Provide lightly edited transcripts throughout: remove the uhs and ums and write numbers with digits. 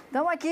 Estamos aqui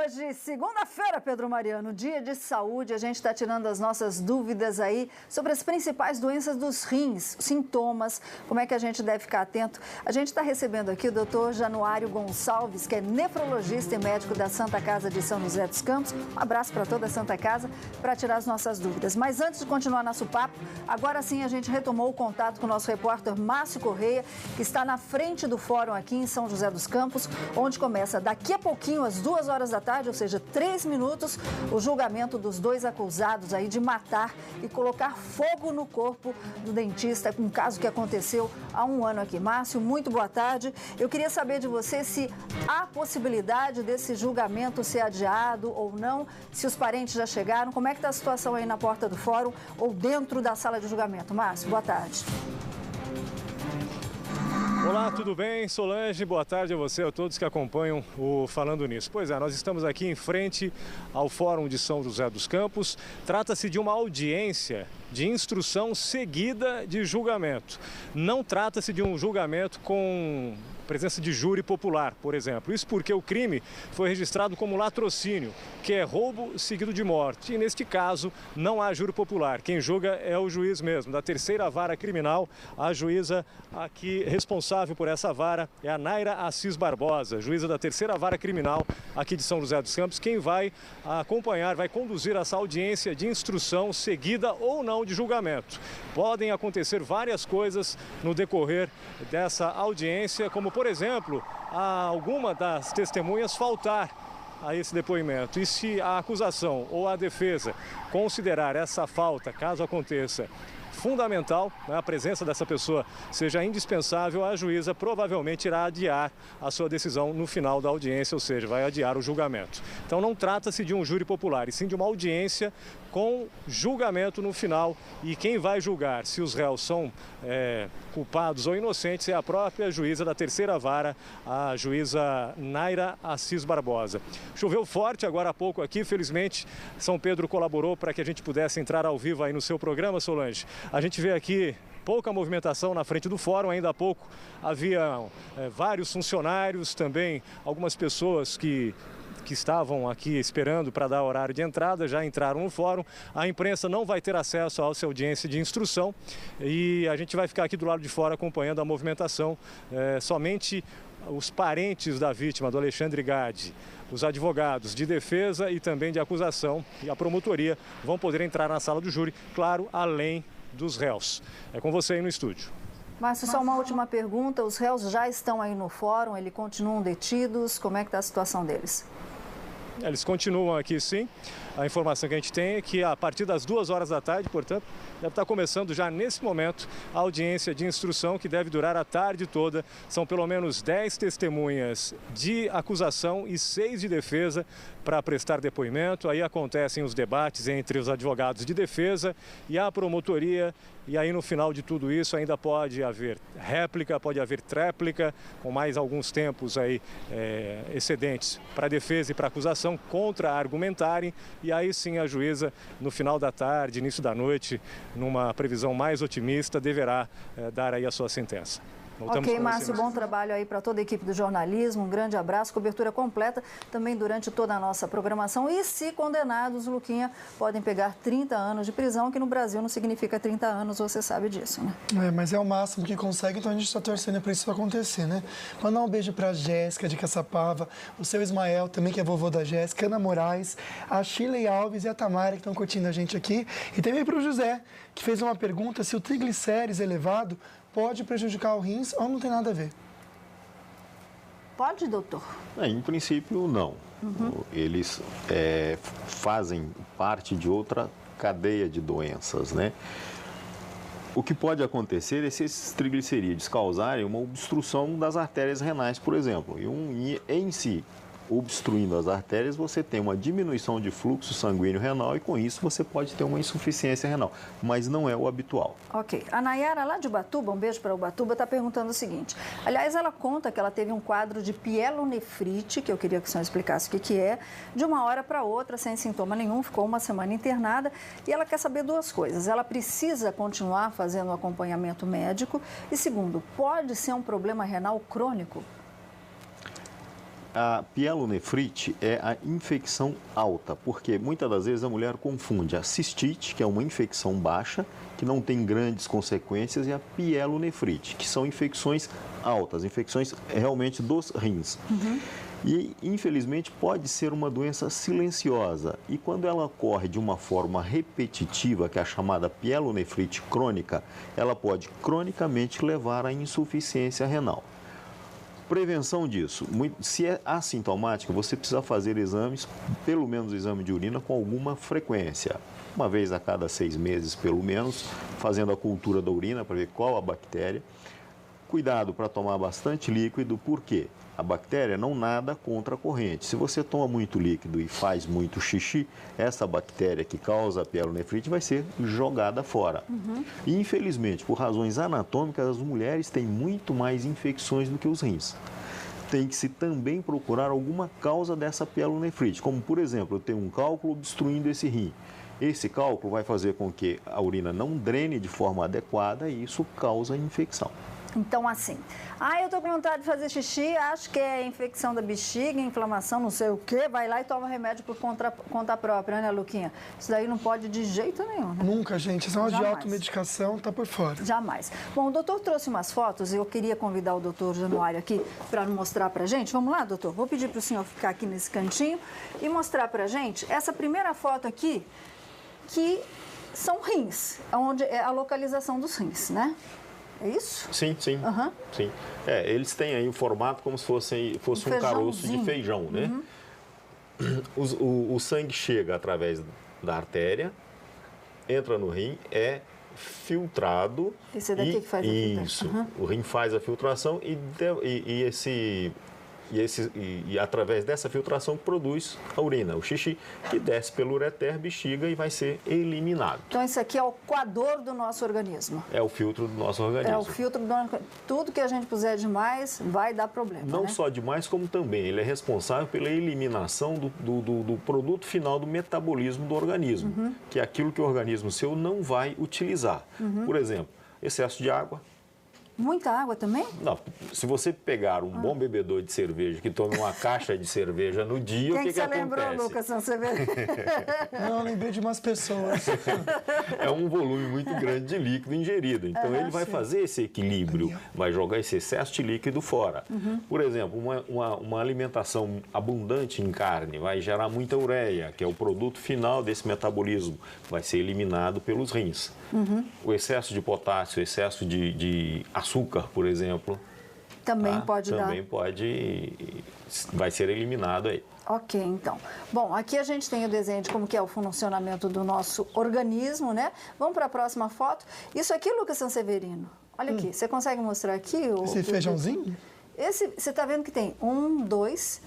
hoje, segunda-feira, Pedro Mariano, dia de saúde. A gente está tirando as nossas dúvidas aí sobre as principais doenças dos rins, sintomas, como é que a gente deve ficar atento. A gente está recebendo aqui o doutor Januário Gonçalves, que é nefrologista e médico da Santa Casa de São José dos Campos. Um abraço para toda a Santa Casa para tirar as nossas dúvidas. Mas antes de continuar nosso papo, agora sim a gente retomou o contato com o nosso repórter Márcio Correia, que está na frente do fórum aqui em São José dos Campos, onde começa daqui a pouquinho, às 2 horas da tarde, ou seja, 3 minutos, o julgamento dos 2 acusados aí de matar e colocar fogo no corpo do dentista, um caso que aconteceu há 1 ano aqui. Márcio, muito boa tarde. Eu queria saber de você se há possibilidade desse julgamento ser adiado ou não, se os parentes já chegaram, como é que está a situação aí na porta do fórum ou dentro da sala de julgamento. Márcio, boa tarde. Olá, tudo bem? Solange, boa tarde a você e a todos que acompanham o Falando Nisso. Pois é, nós estamos aqui em frente ao Fórum de São José dos Campos. Trata-se de uma audiência de instrução seguida de julgamento. Não trata-se de um julgamento com presença de júri popular, por exemplo. Isso porque o crime foi registrado como latrocínio, que é roubo seguido de morte. E neste caso, não há júri popular. Quem julga é o juiz mesmo, da 3ª Vara Criminal. A juíza aqui responsável por essa vara é a Naira Assis Barbosa, juíza da 3ª Vara Criminal aqui de São José dos Campos. Quem vai acompanhar, vai conduzir essa audiência de instrução seguida ou não de julgamento. Podem acontecer várias coisas no decorrer dessa audiência, como, por exemplo, alguma das testemunhas faltar a esse depoimento. E se a acusação ou a defesa considerar essa falta, caso aconteça, fundamental, né, a presença dessa pessoa seja indispensável, a juíza provavelmente irá adiar a sua decisão no final da audiência, ou seja, vai adiar o julgamento. Então não trata-se de um júri popular, e sim de uma audiência com julgamento no final. E quem vai julgar se os réus são culpados ou inocentes é a própria juíza da 3ª Vara, a juíza Naira Assis Barbosa. Choveu forte agora há pouco aqui, felizmente São Pedro colaborou para que a gente pudesse entrar ao vivo aí no seu programa, Solange. A gente vê aqui pouca movimentação na frente do fórum, ainda há pouco havia vários funcionários, também algumas pessoas que estavam aqui esperando para dar horário de entrada, já entraram no fórum. A imprensa não vai ter acesso à essa audiência de instrução e a gente vai ficar aqui do lado de fora acompanhando a movimentação. Somente os parentes da vítima, do Alexandre Gade, os advogados de defesa e também de acusação e a promotoria vão poder entrar na sala do júri, claro, além dos réus. É com você aí no estúdio. Márcio, só uma última pergunta. Os réus já estão aí no fórum, eles continuam detidos? Como é que está a situação deles? Eles continuam aqui, sim. A informação que a gente tem é que a partir das 2 horas da tarde, portanto, deve estar começando já nesse momento a audiência de instrução, que deve durar a tarde toda. São pelo menos 10 testemunhas de acusação e 6 de defesa para prestar depoimento. Aí acontecem os debates entre os advogados de defesa e a promotoria. E aí no final de tudo isso ainda pode haver réplica, pode haver tréplica, com mais alguns tempos aí excedentes para a defesa e para a acusação contra-argumentarem. E aí sim a juíza, no final da tarde, início da noite, numa previsão mais otimista, deverá dar aí a sua sentença. Ok, Márcio, bom trabalho aí para toda a equipe do jornalismo, um grande abraço, cobertura completa também durante toda a nossa programação. E se condenados, Luquinha, podem pegar 30 anos de prisão, que no Brasil não significa 30 anos, você sabe disso, né? Mas é o máximo que consegue, então a gente está torcendo para isso acontecer, né? Mandar um beijo para a Jéssica de Caçapava, o seu Ismael também, que é vovô da Jéssica, Ana Moraes, a Shirley Alves e a Tamara, que estão curtindo a gente aqui. E também para o José, que fez uma pergunta se o triglicérides elevado pode prejudicar o rins ou não tem nada a ver? Pode, doutor? Em princípio, não. Eles fazem parte de outra cadeia de doenças, né? O que pode acontecer é se esses triglicerídeos causarem uma obstrução das artérias renais, por exemplo. E em si, obstruindo as artérias, você tem uma diminuição de fluxo sanguíneo renal e com isso você pode ter uma insuficiência renal, mas não é o habitual. Ok. A Nayara, lá de Ubatuba, um beijo para Ubatuba, está perguntando o seguinte. Aliás, ela conta que ela teve um quadro de pielonefrite, que eu queria que o senhor explicasse o que é, de uma hora para outra, sem sintoma nenhum, ficou 1 semana internada e ela quer saber 2 coisas. Ela precisa continuar fazendo o acompanhamento médico e, segundo, pode ser um problema renal crônico? A pielonefrite é a infecção alta, porque muitas das vezes a mulher confunde a cistite, que é uma infecção baixa, que não tem grandes consequências, e a pielonefrite, que são infecções altas, infecções realmente dos rins. E, infelizmente, pode ser uma doença silenciosa. E quando ela ocorre de uma forma repetitiva, que é a chamada pielonefrite crônica, ela pode cronicamente levar à insuficiência renal. Prevenção disso, se é assintomática, você precisa fazer exames, pelo menos exame de urina, com alguma frequência. Uma vez a cada 6 meses, pelo menos, fazendo a cultura da urina para ver qual a bactéria. Cuidado para tomar bastante líquido, por quê? A bactéria não nada contra a corrente. Se você toma muito líquido e faz muito xixi, essa bactéria que causa a pielonefrite vai ser jogada fora. E, infelizmente, por razões anatômicas, as mulheres têm muito mais infecções do que os rins. Tem que se também procurar alguma causa dessa pielonefrite, como, por exemplo, eu tenho um cálculo obstruindo esse rim. Esse cálculo vai fazer com que a urina não drene de forma adequada e isso causa infecção. Então, assim, eu tô com vontade de fazer xixi, acho que é infecção da bexiga, inflamação, não sei o quê, vai lá e toma remédio por conta própria, né, Luquinha? Isso daí não pode de jeito nenhum, né? Nunca, gente. Essa de automedicação tá por fora. Jamais. Bom, o doutor trouxe umas fotos e eu queria convidar o doutor Januário aqui para mostrar pra gente. Vamos lá, doutor? Vou pedir pro senhor ficar aqui nesse cantinho e mostrar pra gente essa primeira foto aqui, que são rins, onde é a localização dos rins, né? É isso? Sim, sim. Sim. Eles têm aí o formato como se fosse um caroço de feijão, né? O sangue chega através da artéria, entra no rim, é filtrado. Esse daqui que faz a filtração. Isso. O rim faz a filtração e através dessa filtração produz a urina, o xixi, que desce pelo ureter, bexiga e vai ser eliminado. Então, isso aqui é o coador do nosso organismo. É o filtro do nosso organismo. É o filtro do nosso... Tudo que a gente puser demais vai dar problema, Não né? só demais, como também ele é responsável pela eliminação do produto final do metabolismo do organismo, que é aquilo que o organismo seu não vai utilizar. Por exemplo, excesso de água. Muita água também? Não, se você pegar um bom bebedor de cerveja que tome uma caixa de cerveja no dia, o que você acontece? lembrou, Lucas? Você vê? Não, eu lembrei de umas pessoas. É um volume muito grande de líquido ingerido. Então, ele vai fazer esse equilíbrio, vai jogar esse excesso de líquido fora. Por exemplo, uma alimentação abundante em carne vai gerar muita ureia, que é o produto final desse metabolismo, vai ser eliminado pelos rins. O excesso de potássio, o excesso de açúcar, por exemplo, Também pode dar. Também vai ser eliminado aí. Ok, então. Bom, aqui a gente tem o desenho de como que é o funcionamento do nosso organismo, né? Vamos para a próxima foto. Isso aqui, Lucas Sanseverino, olha aqui, você consegue mostrar aqui? Esse feijãozinho? Você está vendo que tem 1, 2.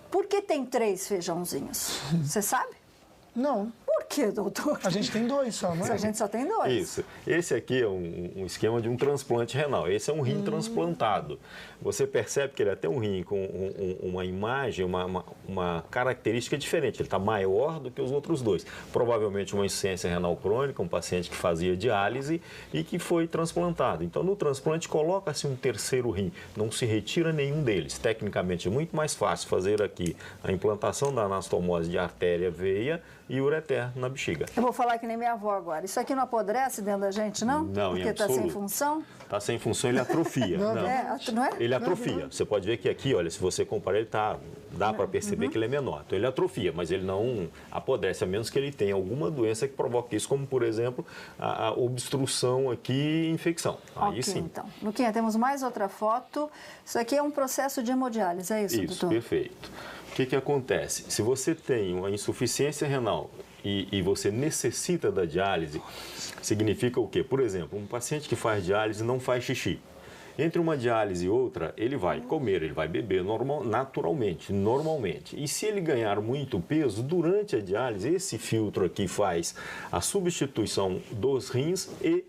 Por que tem 3 feijãozinhos? Você sabe? Não. Por que, doutor? A gente tem 2 só, não é? A gente só tem 2. Isso. Esse aqui é um esquema de um transplante renal. Esse é um rim transplantado. Você percebe que ele é até um rim com uma imagem, uma característica diferente. Ele está maior do que os outros dois. Provavelmente uma insuficiência renal crônica, um paciente que fazia diálise e que foi transplantado. Então, no transplante, coloca-se um terceiro rim. Não se retira nenhum deles. Tecnicamente, é muito mais fácil fazer aqui a implantação da anastomose de artéria, veia e ureter na bexiga. Eu vou falar que nem minha avó agora. Isso aqui não apodrece dentro da gente, não? Não, porque está sem função? Está sem função, ele atrofia. Não é? Ele atrofia. Você pode ver que aqui, olha, se você comparar, ele dá para perceber que ele é menor. Então, ele atrofia, mas ele não apodrece, a menos que ele tenha alguma doença que provoque isso, como, por exemplo, a obstrução aqui e infecção. Aí sim. Então. Luquinha, temos mais outra foto. Isso aqui é um processo de hemodiálise, é isso, doutor? Isso, perfeito. O que acontece? Se você tem uma insuficiência renal e você necessita da diálise, significa o quê? Por exemplo, um paciente que faz diálise não faz xixi. Entre uma diálise e outra, ele vai comer, ele vai beber naturalmente, normalmente. E se ele ganhar muito peso, durante a diálise, esse filtro aqui faz a substituição dos rins e,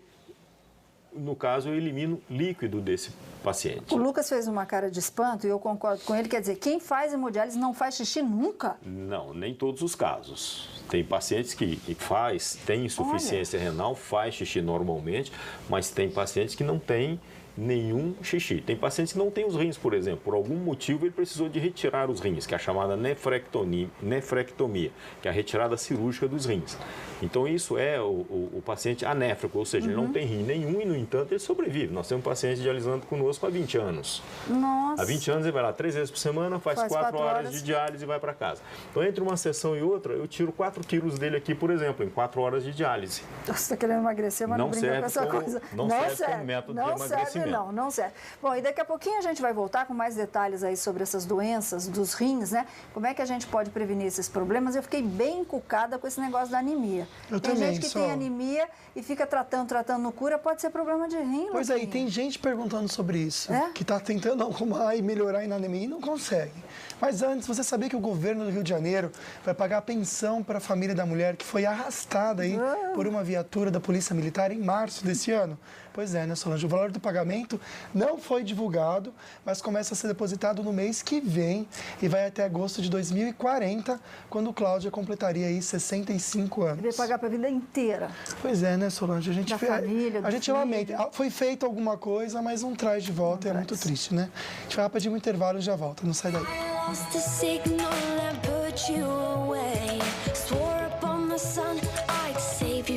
no caso, eu elimino líquido desse paciente. O Lucas fez uma cara de espanto e eu concordo com ele. Quer dizer, quem faz hemodiálise não faz xixi nunca? Não, nem todos os casos. Tem pacientes que tem insuficiência renal, faz xixi normalmente, mas tem pacientes que não têm nenhum xixi. Tem pacientes que não têm os rins, por exemplo, por algum motivo ele precisou de retirar os rins, que é a chamada nefrectomia, que é a retirada cirúrgica dos rins. Então isso é o paciente anéfrico, ou seja, ele não tem rim nenhum e, no entanto, ele sobrevive. Nós temos um paciente dialisando conosco há 20 anos. Nossa. Há 20 anos ele vai lá 3 vezes por semana, faz 4 horas de diálise e vai para casa. Então, entre uma sessão e outra, eu tiro 4 quilos dele aqui, por exemplo, em 4 horas de diálise. Você está querendo emagrecer, mas não brinca com essa coisa. Não serve como método de emagrecimento. Não serve. Bom, e daqui a pouquinho a gente vai voltar com mais detalhes aí sobre essas doenças dos rins, né? Como é que a gente pode prevenir esses problemas? Eu fiquei bem encucada com esse negócio da anemia. Tem gente que tem anemia e fica tratando, não cura, pode ser problema de rim. Pois é, e tem gente perguntando sobre isso, que está tentando arrumar e melhorar a anemia e não consegue. Mas antes, você sabia que o governo do Rio de Janeiro vai pagar a pensão para a família da mulher que foi arrastada aí por uma viatura da Polícia Militar em março desse ano? Pois é, né, Solange? O valor do pagamento não foi divulgado, mas começa a ser depositado no mês que vem e vai até agosto de 2040, quando Cláudia completaria aí 65 anos. Vai pagar para a vida inteira. Pois é, né, Solange? A gente, a gente lamenta. Foi feito alguma coisa, mas não traz de volta, é muito triste, né? A gente vai rapidinho um intervalo e já volta, não sai daí.